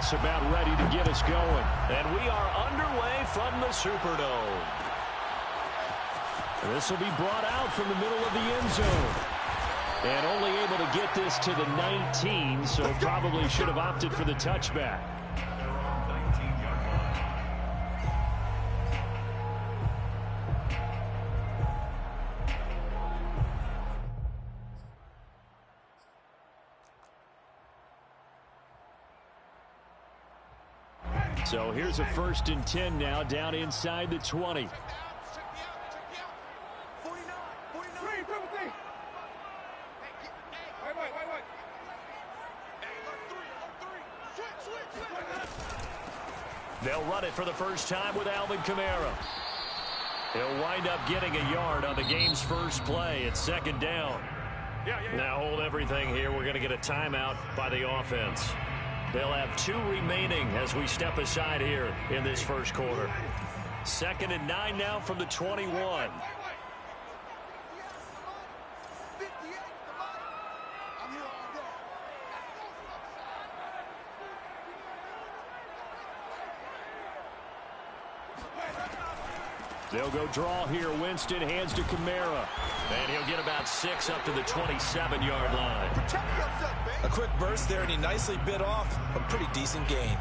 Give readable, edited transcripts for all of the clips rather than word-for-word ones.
just about ready to get us going. And we are underway from the Superdome. This will be brought out from the middle of the end zone. And only able to get this to the 19, so probably should have opted for the touchback. So here's a 1st and 10 now, down inside the 20. They'll run it for the first time with Alvin Kamara. He'll wind up getting a yard on the game's first play. It's 2nd down. Now hold everything here. We're going to get a timeout by the offense. They'll have 2 remaining as we step aside here in this first quarter. 2nd and 9 now from the 21. They'll go draw here. Winston hands to Kamara. And he'll get about 6 up to the 27-yard line. A quick burst there, and he nicely bit off a pretty decent gain.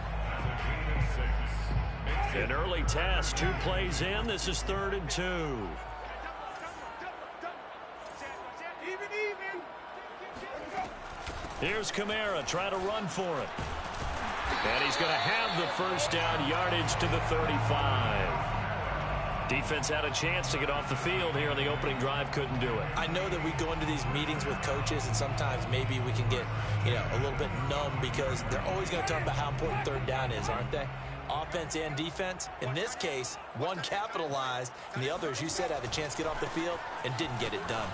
An early test, 2 plays in. This is 3rd and 2. Here's Kamara trying to run for it. And he's going to have the first down, yardage to the 35. Defense had a chance to get off the field here on the opening drive, couldn't do it. I know that we go into these meetings with coaches, and sometimes maybe we can get, a little bit numb because they're always going to talk about how important 3rd down is, aren't they? Offense and defense. In this case, one capitalized, and the other, as you said, had a chance to get off the field and didn't get it done.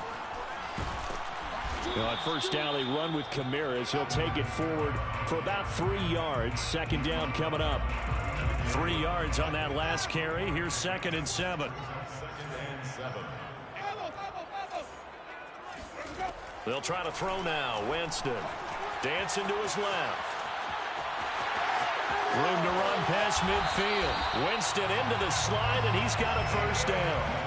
On 1st down, they run with Kamara as he'll take it forward for about 3 yards. 2nd down coming up. 3 yards on that last carry. Here's 2nd and 7. They'll try to throw now. Winston dancing to his left. Room to run past midfield. Winston into the slide, and he's got a first down.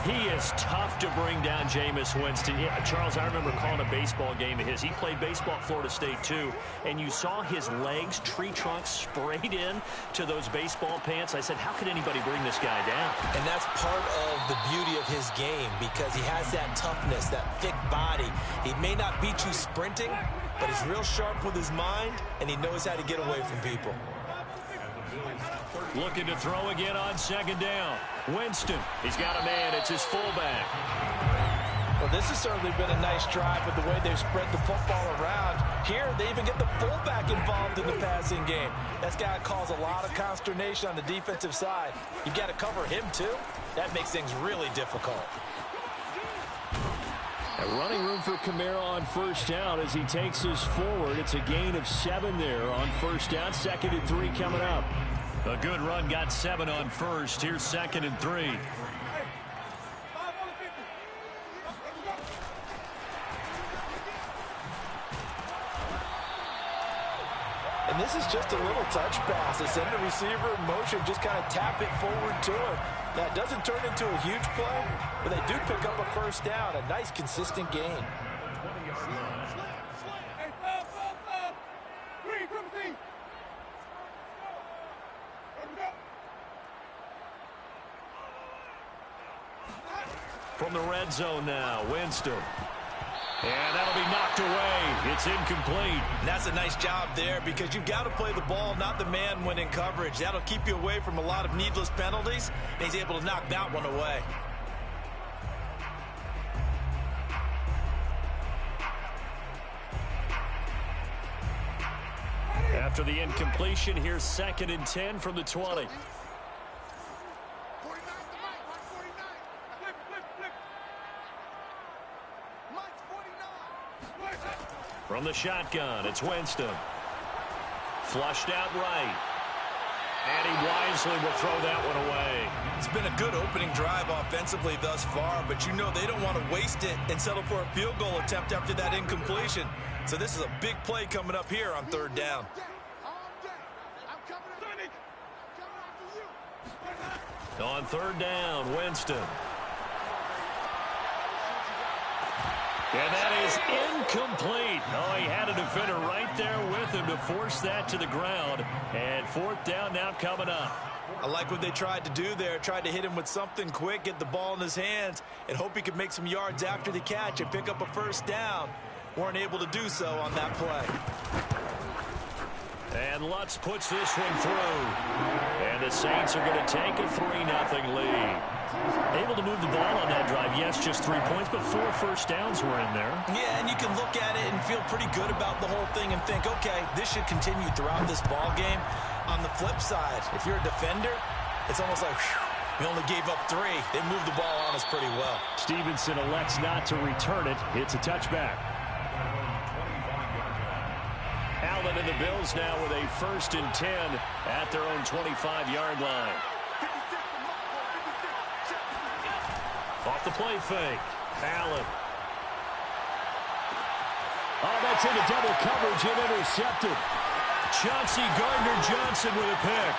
He is tough to bring down, Jameis Winston. Yeah, Charles, I remember calling a baseball game of his. He played baseball at Florida State, too, and you saw his legs, tree trunks sprayed in to those baseball pants. I said, how could anybody bring this guy down? And that's part of the beauty of his game because he has that toughness, that thick body. He may not beat you sprinting, but he's real sharp with his mind, and he knows how to get away from people. Looking to throw again on 2nd down. Winston, he's got a man. It's his fullback. Well, this has certainly been a nice drive with the way they've spread the football around. Here, they even get the fullback involved in the passing game. That's got to cause a lot of consternation on the defensive side. You've got to cover him, too. That makes things really difficult. A running room for Kamara on 1st down as he takes us forward. It's a gain of 7 there on 1st down. 2nd and 3 coming up. A good run, got 7 on 1st. Here's 2nd and 3. And this is just a little touch pass. They send the receiver in motion, just kind of tap it forward to him. That doesn't turn into a huge play, but they do pick up a first down. A nice, consistent gain. From the red zone now, Winston. And that'll be knocked away. It's incomplete. And that's a nice job there because you've got to play the ball, not the man when in coverage. That'll keep you away from a lot of needless penalties, and he's able to knock that one away. After the incompletion, here's 2nd and 10 from the 20. From the shotgun, it's Winston. Flushed out right. And he wisely will throw that one away. It's been a good opening drive offensively thus far, but you know they don't want to waste it and settle for a field goal attempt after that incompletion. So this is a big play coming up here on 3rd down. On third down, Winston. And that is incomplete. Oh, he had a defender right there with him to force that to the ground. And fourth down now coming up. I like what they tried to do there. Tried to hit him with something quick, get the ball in his hands, and hope he could make some yards after the catch and pick up a first down. Weren't able to do so on that play. And Lutz puts this one through. And the Saints are going to take a 3-0 lead. Able to move the ball on that drive. Yes, just 3 points, but 4 first downs were in there. Yeah, and you can look at it and feel pretty good about the whole thing and think, okay, this should continue throughout this ball game. On the flip side, if you're a defender, it's almost like, whew, we only gave up 3. They moved the ball on us pretty well. Stevenson elects not to return it. It's a touchback. Allen and the Bills now with a 1st and 10 at their own 25-yard line. Off the play fake. Allen. Oh, that's into double coverage and intercepted. Chauncey Gardner-Johnson with a pick.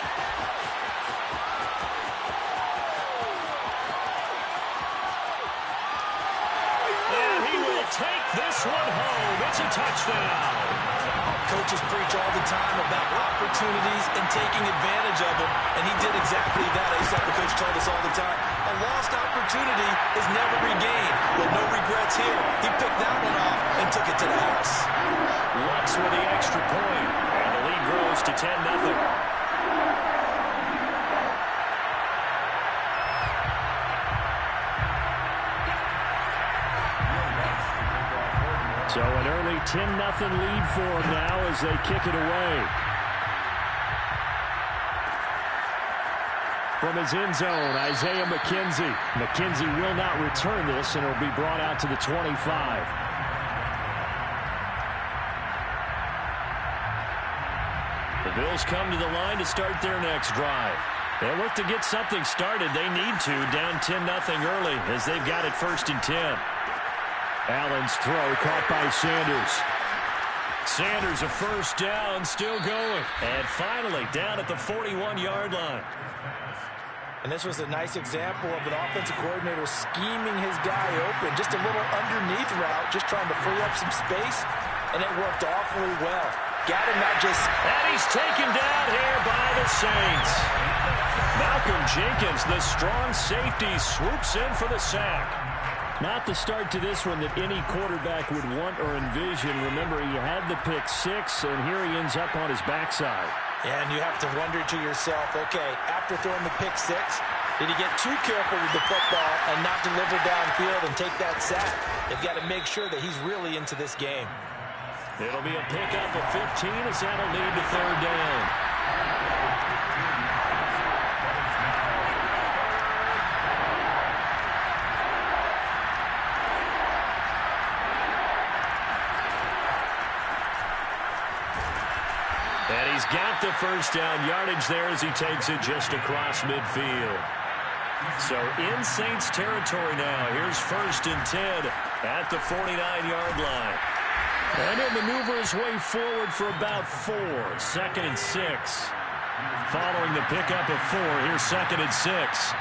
And he will take this one home. It's a touchdown. Coaches preach all the time about opportunities and taking advantage of them, and he did exactly that. I used to have the coach told us all the time, a lost opportunity is never regained. Well, no regrets here. He picked that one off and took it to the house. Lutz with the extra point, and the lead grows to 10-0. So an early 10-0 lead for them now as they kick it away. From his end zone, Isaiah McKenzie. McKenzie will not return this, and it'll be brought out to the 25. The Bills come to the line to start their next drive. They'll look to get something started. They need to, down 10-0 early as they've got it 1st and 10. Allen's throw caught by Sanders. Sanders a first down, still going. And finally down at the 41-yard line. And this was a nice example of an offensive coordinator scheming his guy open. Just a little underneath route, just trying to free up some space. And it worked awfully well. Got him not just... And he's taken down here by the Saints. Malcolm Jenkins, the strong safety, swoops in for the sack. Not the start to this one that any quarterback would want or envision. Remember, he had the pick 6, and here he ends up on his backside. Yeah, and you have to wonder to yourself, okay, after throwing the pick 6, did he get too careful with the football and not deliver downfield and take that sack? They've got to make sure that he's really into this game. It'll be a pickup of 15 as that'll lead to 3rd down. And he's got the first down yardage there as he takes it just across midfield. So in Saints territory now. Here's 1st and 10 at the 49-yard line. And he'll maneuver his way forward for about 4. 2nd and 6. Following the pickup of 4, here's 2nd and 6.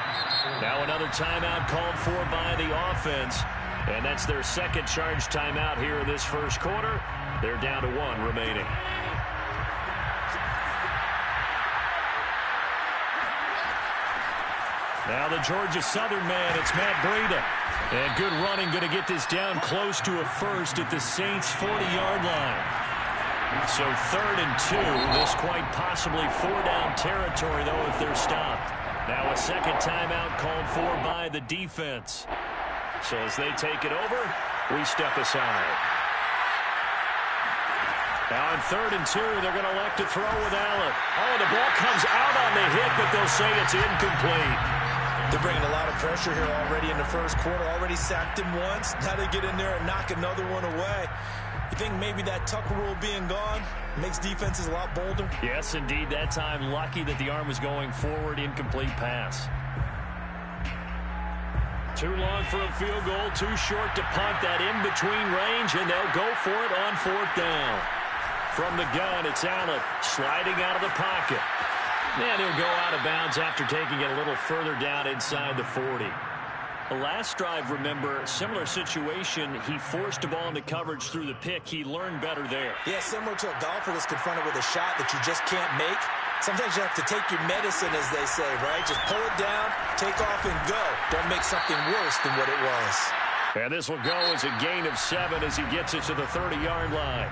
Now another timeout called for by the offense. And that's their second charge timeout here in this first quarter. They're down to 1 remaining. Now the Georgia Southern man, it's Matt Breida. And good running, going to get this down close to a first at the Saints' 40-yard line. So 3rd and 2, this quite possibly 4-down territory, though, if they're stopped. Now a second timeout called for by the defense. So as they take it over, we step aside. Now on 3rd and 2, they're going to elect to throw with Allen. Oh, the ball comes out on the hit, but they'll say it's incomplete. They're bringing a lot of pressure here already in the first quarter. Already sacked him once. Now they get in there and knock another one away. You think maybe that Tucker rule being gone makes defenses a lot bolder? Yes, indeed. That time, lucky that the arm was going forward. Incomplete pass. Too long for a field goal. Too short to punt. That in-between range, and they'll go for it on 4th down. From the gun, it's Allen sliding out of the pocket. And he'll go out of bounds after taking it a little further down inside the 40. The last drive, remember, similar situation. He forced a ball into coverage through the pick. He learned better there. Yeah, similar to a golfer that's confronted with a shot that you just can't make. Sometimes you have to take your medicine, as they say, right? Just pull it down, take off, and go. Don't make something worse than what it was. And this will go as a gain of 7 as he gets it to the 30-yard line.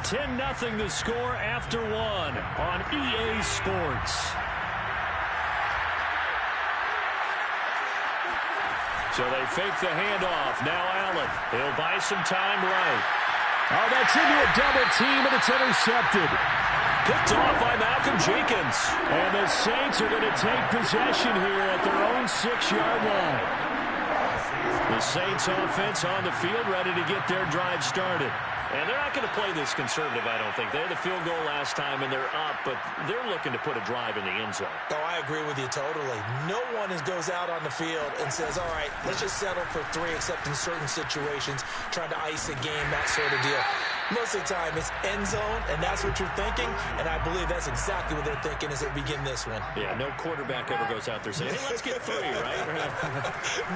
10-0 the score after 1 on EA Sports. So they fake the handoff. Now Allen. He'll buy some time right. Oh, that's into a double team, and it's intercepted. Picked off by Malcolm Jenkins. And the Saints are going to take possession here at their own 6-yard line. The Saints offense on the field ready to get their drive started. And they're not going to play this conservative, I don't think. They had the field goal last time, and they're up, but they're looking to put a drive in the end zone. Oh, I agree with you totally. No one goes out on the field and says, all right, let's just settle for 3, except in certain situations, trying to ice a game, that sort of deal. Most of the time, it's end zone, and that's what you're thinking, and I believe that's exactly what they're thinking as they begin this one. Yeah, no quarterback ever goes out there saying, hey, let's get 3, right?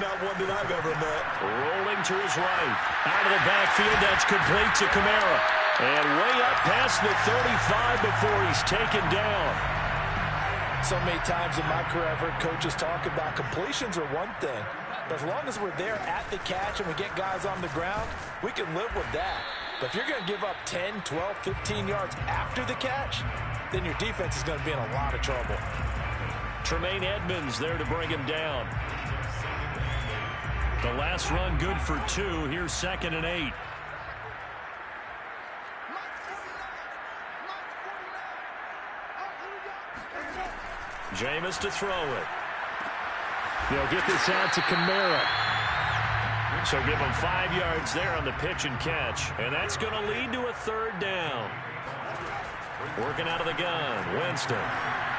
Not one that I've ever met. Rolling to his right. Out of the backfield, that's complete to Kamara. And way up past the 35 before he's taken down. So many times in my career, I've heard coaches talk about completions are one thing. But as long as we're there at the catch and we get guys on the ground, we can live with that. But if you're going to give up 10, 12, 15 yards after the catch, then your defense is going to be in a lot of trouble. Tremaine Edmonds there to bring him down. The last run good for 2. Here's 2nd and 8. Jameis to throw it. They'll get this out to Kamara. So give him 5 yards there on the pitch and catch. And that's going to lead to a 3rd down. Working out of the gun. Winston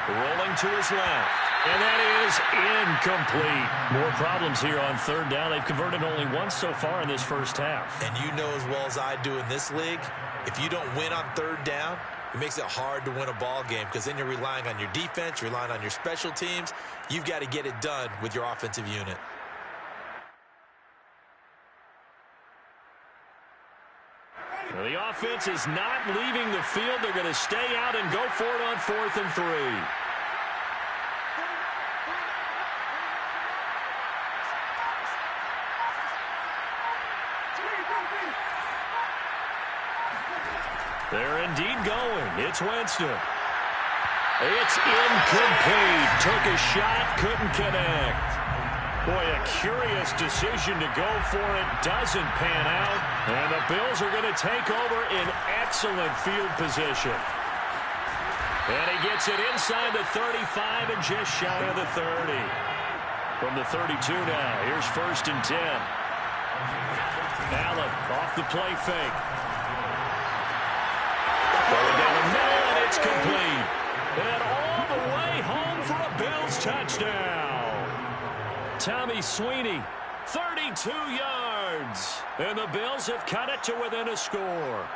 rolling to his left. And that is incomplete. More problems here on 3rd down. They've converted only once so far in this first half. And you know as well as I do in this league, if you don't win on 3rd down, it makes it hard to win a ball game because then you're relying on your defense, you're relying on your special teams. You've got to get it done with your offensive unit. Well, the offense is not leaving the field. They're going to stay out and go for it on 4th and 3. They're indeed going. It's Winston. It's incomplete. Took a shot, couldn't connect. Boy, a curious decision to go for it. Doesn't pan out. And the Bills are going to take over in excellent field position. And he gets it inside the 35 and just shy of the 30. From the 32 now. Here's 1st and 10. Allen off the play fake. Going down the middle, and it's complete. And all the way home for a Bills touchdown. Tommy Sweeney, 32 yards. And the Bills have cut it to within a score.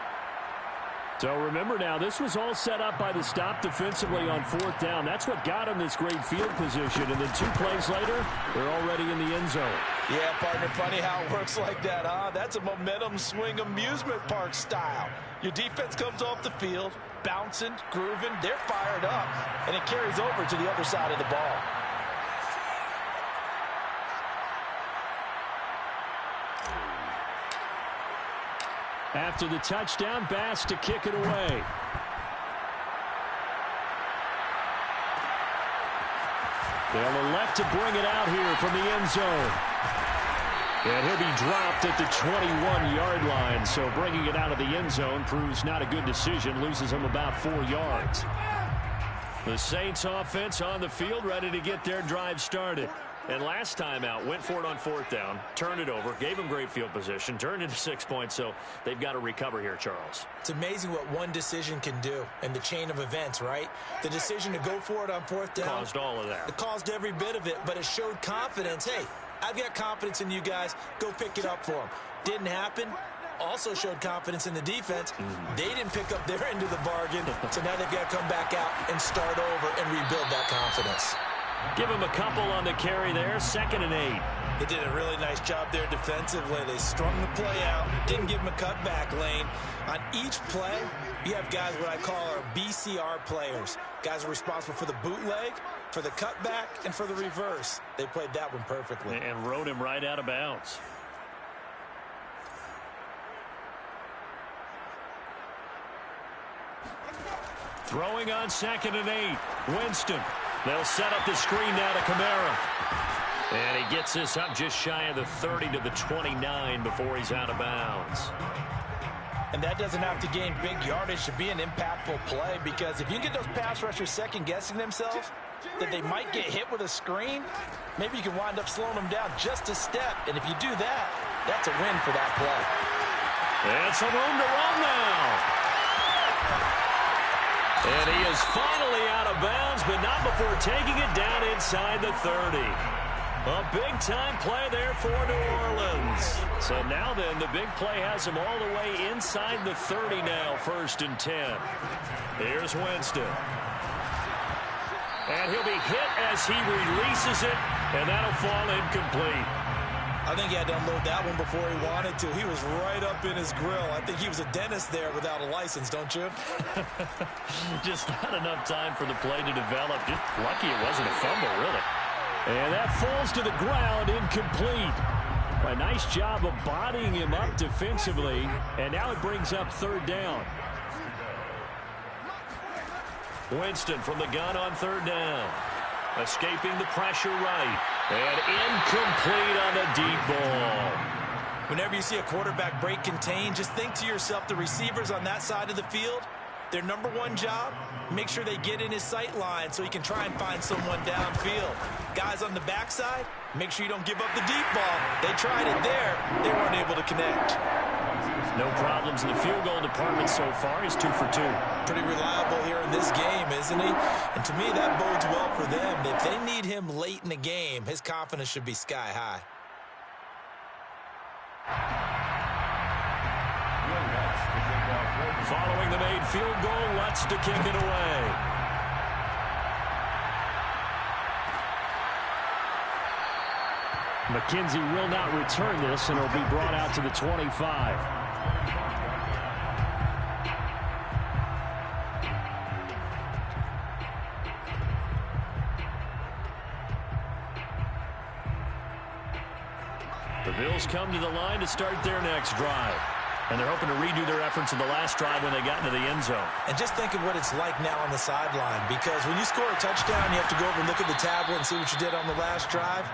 So remember now, this was all set up by the stop defensively on 4th down. That's what got him this great field position. And then 2 plays later, they're already in the end zone. Yeah, partner, funny how it works like that, huh? That's a momentum swing amusement park style. Your defense comes off the field, bouncing, grooving, they're fired up, and it carries over to the other side of the ball. After the touchdown, Bass to kick it away. They'll elect to bring it out here from the end zone. And he'll be dropped at the 21-yard line. So bringing it out of the end zone proves not a good decision. Loses him about 4 yards. The Saints offense on the field ready to get their drive started. And last time out, went for it on 4th down, turned it over, gave them great field position, turned into 6 points, so they've got to recover here, Charles. It's amazing what one decision can do in the chain of events, right? The decision to go for it on 4th down. Caused all of that. It caused every bit of it, but it showed confidence. Hey, I've got confidence in you guys. Go pick it up for them. Didn't happen. also showed confidence in the defense. They didn't pick up their end of the bargain, so now they've got to come back out and start over and rebuild that confidence. Give him a couple on the carry there, 2nd and 8. They did a really nice job there defensively. They strung the play out, didn't give him a cutback lane. On each play, you have guys what I call our BCR players. Guys are responsible for the bootleg, for the cutback, and for the reverse. They played that one perfectly. And rode him right out of bounds. Throwing on 2nd and 8. Winston. They'll set up the screen now to Kamara. And he gets this up just shy of the 30 to the 29 before he's out of bounds. And that doesn't have to gain big yardage to be an impactful play, because if you get those pass rushers second-guessing themselves that they might get hit with a screen, maybe you can wind up slowing them down just a step. And if you do that, that's a win for that play. And some room to run now. And he is finally out of bounds, but not before taking it down inside the 30. A big-time play there for New Orleans. So now then, the big play has him all the way inside the 30 now, 1st and 10. Here's Winston. And he'll be hit as he releases it, and that'll fall incomplete. I think he had to unload that one before he wanted to. He was right up in his grill. I think he was a dentist there without a license, don't you? Just not enough time for the play to develop. Just lucky it wasn't a fumble, really. And that falls to the ground, incomplete. A nice job of bodying him up defensively, and now it brings up 3rd down. Winston from the gun on 3rd down. Escaping the pressure right. And incomplete on the deep ball. Whenever you see a quarterback break contain, just think to yourself, the receivers on that side of the field, their number one job, make sure they get in his sight line so he can try and find someone downfield. Guys on the backside, make sure you don't give up the deep ball. They tried it there. They weren't able to connect. No problems in the field goal department so far. He's 2 for 2. Pretty reliable here in this game, isn't he? And to me, that bodes well for them. If they need him late in the game, his confidence should be sky high. Following the made field goal, Lutz to kick it away. McKenzie will not return this, and it'll be brought out to the 25. The Bills come to the line to start their next drive. And they're hoping to redo their efforts in the last drive when they got into the end zone. And just think of what it's like now on the sideline, because when you score a touchdown, you have to go over and look at the tablet and see what you did on the last drive.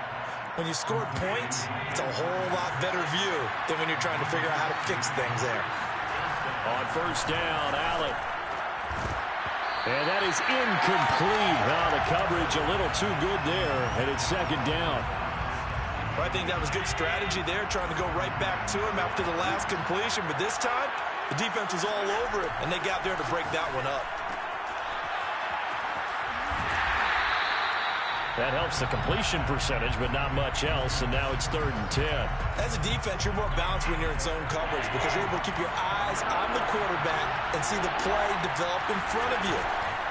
When you scored points, it's a whole lot better view than when you're trying to figure out how to fix things there. On 1st down, Allen. And that is incomplete. Now the coverage a little too good there, and it's 2nd down. I think that was good strategy there, trying to go right back to him after the last completion. But this time, the defense was all over it, and they got there to break that one up. That helps the completion percentage, but not much else, and now it's 3rd and 10. As a defense, you're more balanced when you're in zone coverage because you're able to keep your eyes on the quarterback and see the play develop in front of you.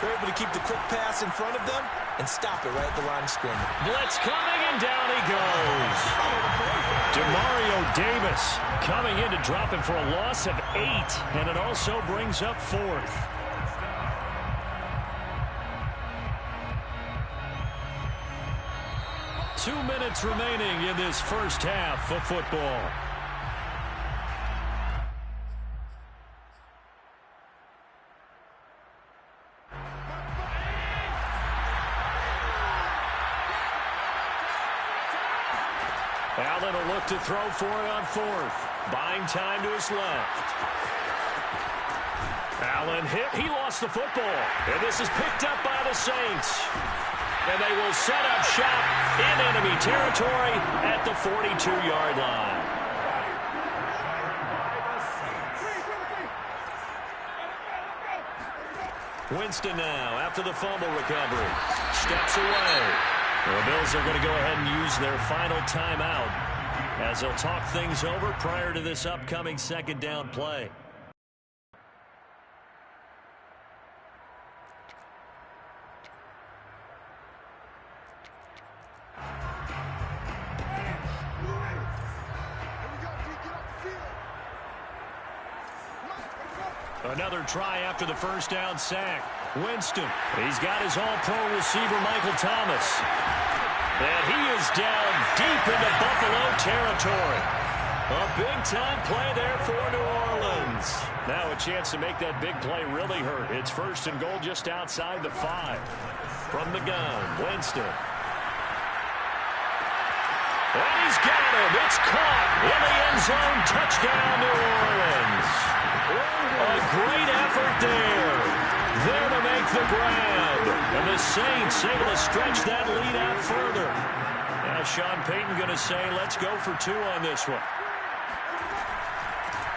They're able to keep the quick pass in front of them and stop it right at the line of scrimmage. Blitz coming, and down he goes. Demario Davis coming in to drop him for a loss of 8, and it also brings up 4th. Two minutes remaining in this first half of football. Allen will look to throw for it on 4th. Buying time to his left. Allen hit. He lost the football. And this is picked up by the Saints. And they will set up shop in enemy territory at the 42-yard line. Winston now after the fumble recovery. Steps away. The Bills are going to go ahead and use their final timeout. as they'll talk things over prior to this upcoming second down play. Another try after the first down sack. Winston, he's got his all-pro receiver, Michael Thomas. And he is down deep into Buffalo territory. A big-time play there for New Orleans. Now a chance to make that big play really hurt. It's first and goal just outside the 5. From the gun, Winston. And he's got him. It's caught in the end zone. Touchdown, New Orleans. A great effort there. There to make the grab. And the Saints able to stretch that lead out further. Now Sean Payton going to say, let's go for 2 on this one.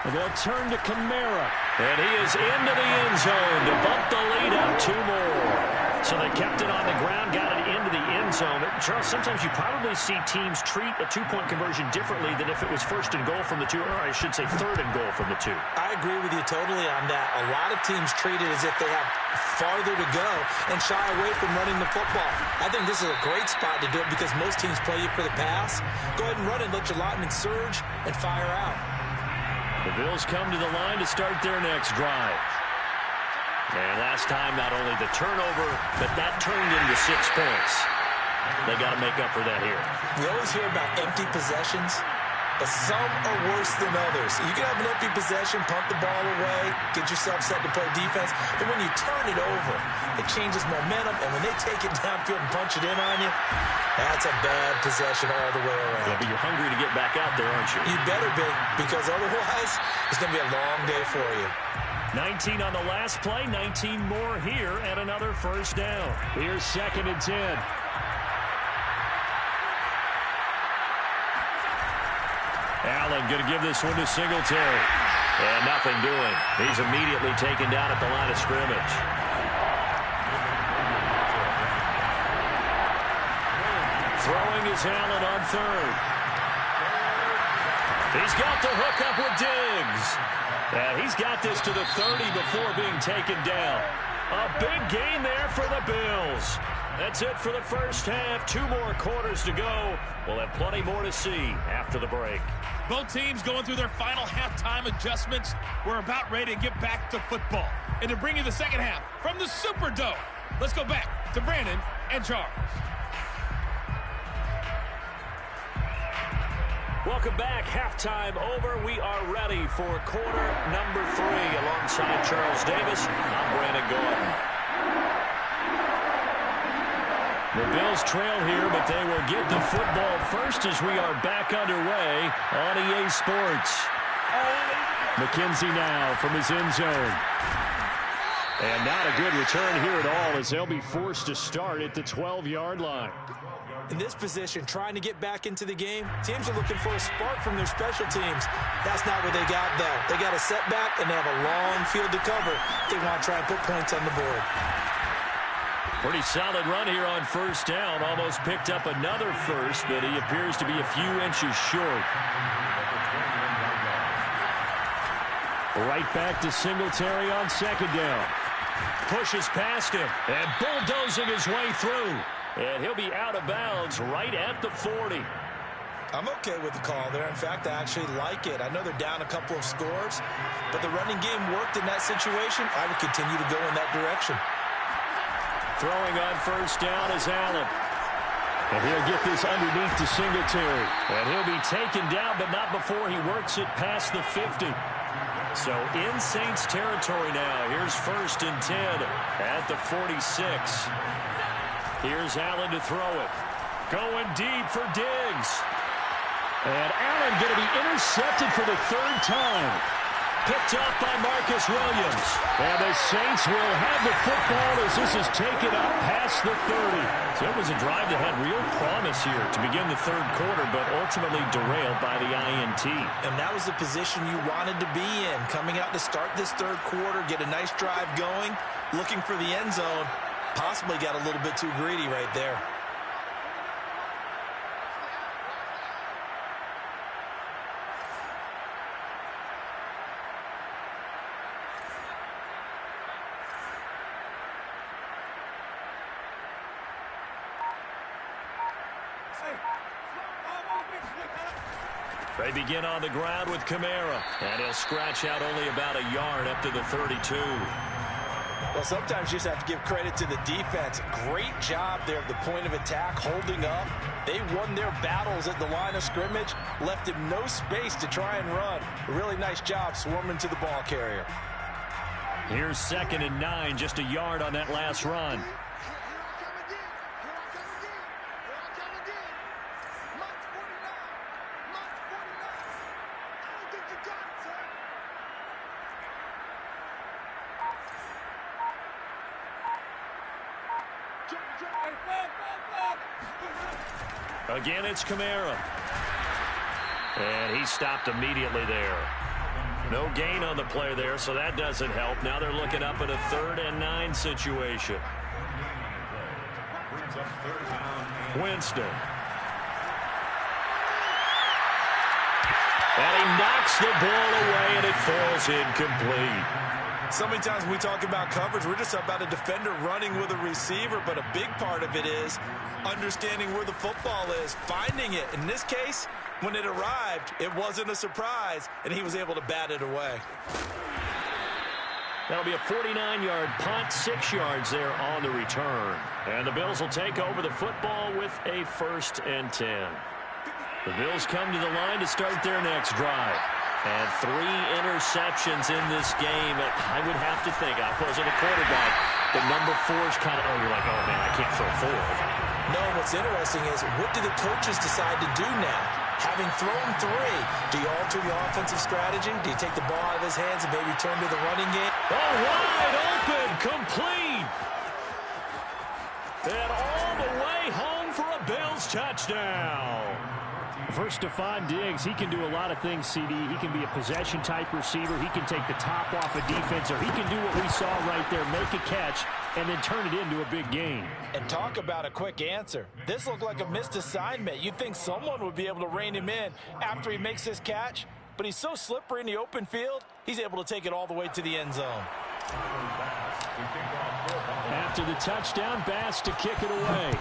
And they'll turn to Kamara. And he is into the end zone to bump the lead out 2 more. So they kept it on the ground, got it into the end zone. Charles, sometimes you probably see teams treat a 2-point conversion differently than if it was first and goal from the 2, or I should say third and goal from the 2. I agree with you totally on that. A lot of teams treat it as if they have farther to go and shy away from running the football. I think this is a great spot to do it because most teams play you for the pass. Go ahead and run it, let your linemen surge, and fire out. The Bills come to the line to start their next drive. And last time, not only the turnover, but that turned into 6 points. They got to make up for that here. We always hear about empty possessions, but some are worse than others. You can have an empty possession, punt the ball away, get yourself set to play defense, but when you turn it over, it changes momentum, and when they take it downfield and punch it in on you, that's a bad possession all the way around. Yeah, but you're hungry to get back out there, aren't you? You better be, because otherwise, it's going to be a long day for you. 19 on the last play, 19 more here, and another first down. Here's 2nd and 10. Allen going to give this one to Singletary. And nothing doing. He's immediately taken down at the line of scrimmage. Throwing is Allen on 3rd. He's got the hook up with Diggs. And he's got this to the 30 before being taken down. A big gain there for the Bills. That's it for the first half. 2 more quarters to go. We'll have plenty more to see after the break. Both teams going through their final halftime adjustments. We're about ready to get back to football. And to bring you the second half from the Superdome, let's go back to Brandon and Charles. Welcome back. Halftime over. We are ready for quarter number 3 alongside Charles Davis. I'm Brandon Gordon. The Bills trail here, but they will get the football first as we are back underway on EA Sports. McKenzie now from his end zone. And not a good return here at all as they'll be forced to start at the 12-yard line. In this position, trying to get back into the game, teams are looking for a spark from their special teams. That's not what they got, though. They got a setback, and they have a long field to cover if they want to try and put points on the board. Pretty solid run here on first down. Almost picked up another first, but he appears to be a few inches short. Right back to Singletary on 2nd down. Pushes past him and bulldozing his way through. And he'll be out of bounds right at the 40. I'm okay with the call there. In fact, I actually like it. I know they're down a couple of scores, but the running game worked in that situation. I would continue to go in that direction. Throwing on first down is Allen. And he'll get this underneath to Singletary. And he'll be taken down, but not before he works it past the 50. So in Saints territory now. Here's 1st and 10 at the 46. Here's Allen to throw it. Going deep for Diggs. And Allen going to be intercepted for the 3rd time. Picked off by Marcus Williams. And the Saints will have the football as this is taken up past the 30. So it was a drive that had real promise here to begin the 3rd quarter, but ultimately derailed by the INT. And that was the position you wanted to be in. Coming out to start this 3rd quarter, get a nice drive going, looking for the end zone. Possibly got a little bit too greedy right there. They begin on the ground with Kamara, and he'll scratch out only about a yard up to the 32. Well, sometimes you just have to give credit to the defense. Great job there at the point of attack, holding up. They won their battles at the line of scrimmage, left him no space to try and run. A really nice job swarming to the ball carrier. Here's 2nd and 9, just a yard on that last run. Again, it's Kamara. And he stopped immediately there. No gain on the play there, so that doesn't help. Now they're looking up at a 3rd and 9 situation. Winston. And he knocks the ball away, and it falls incomplete. So many times when we talk about coverage, we're just about a defender running with a receiver, but a big part of it is understanding where the football is, finding it. In this case, when it arrived, it wasn't a surprise, and he was able to bat it away. That'll be a 49-yard punt, 6 yards there on the return. And the Bills will take over the football with a 1st and 10. The Bills come to the line to start their next drive. And 3 interceptions in this game. I would have to think, I wasn't a quarterback, the number 4 is kind of, you're like, oh, man, I can't throw 4. No, what's interesting is, what do the coaches decide to do now? Having thrown 3, do you alter your offensive strategy? Do you take the ball out of his hands and maybe turn to the running game? Oh, wide open, complete. And all the way home for a Bills touchdown. First, Stephon Diggs, he can do a lot of things, CD. He can be a possession-type receiver. He can take the top off a defense, or he can do what we saw right there, make a catch, and then turn it into a big game. And talk about a quick answer. This looked like a missed assignment. You'd think someone would be able to rein him in after he makes this catch, but he's so slippery in the open field, he's able to take it all the way to the end zone. After the touchdown, Bass to kick it away.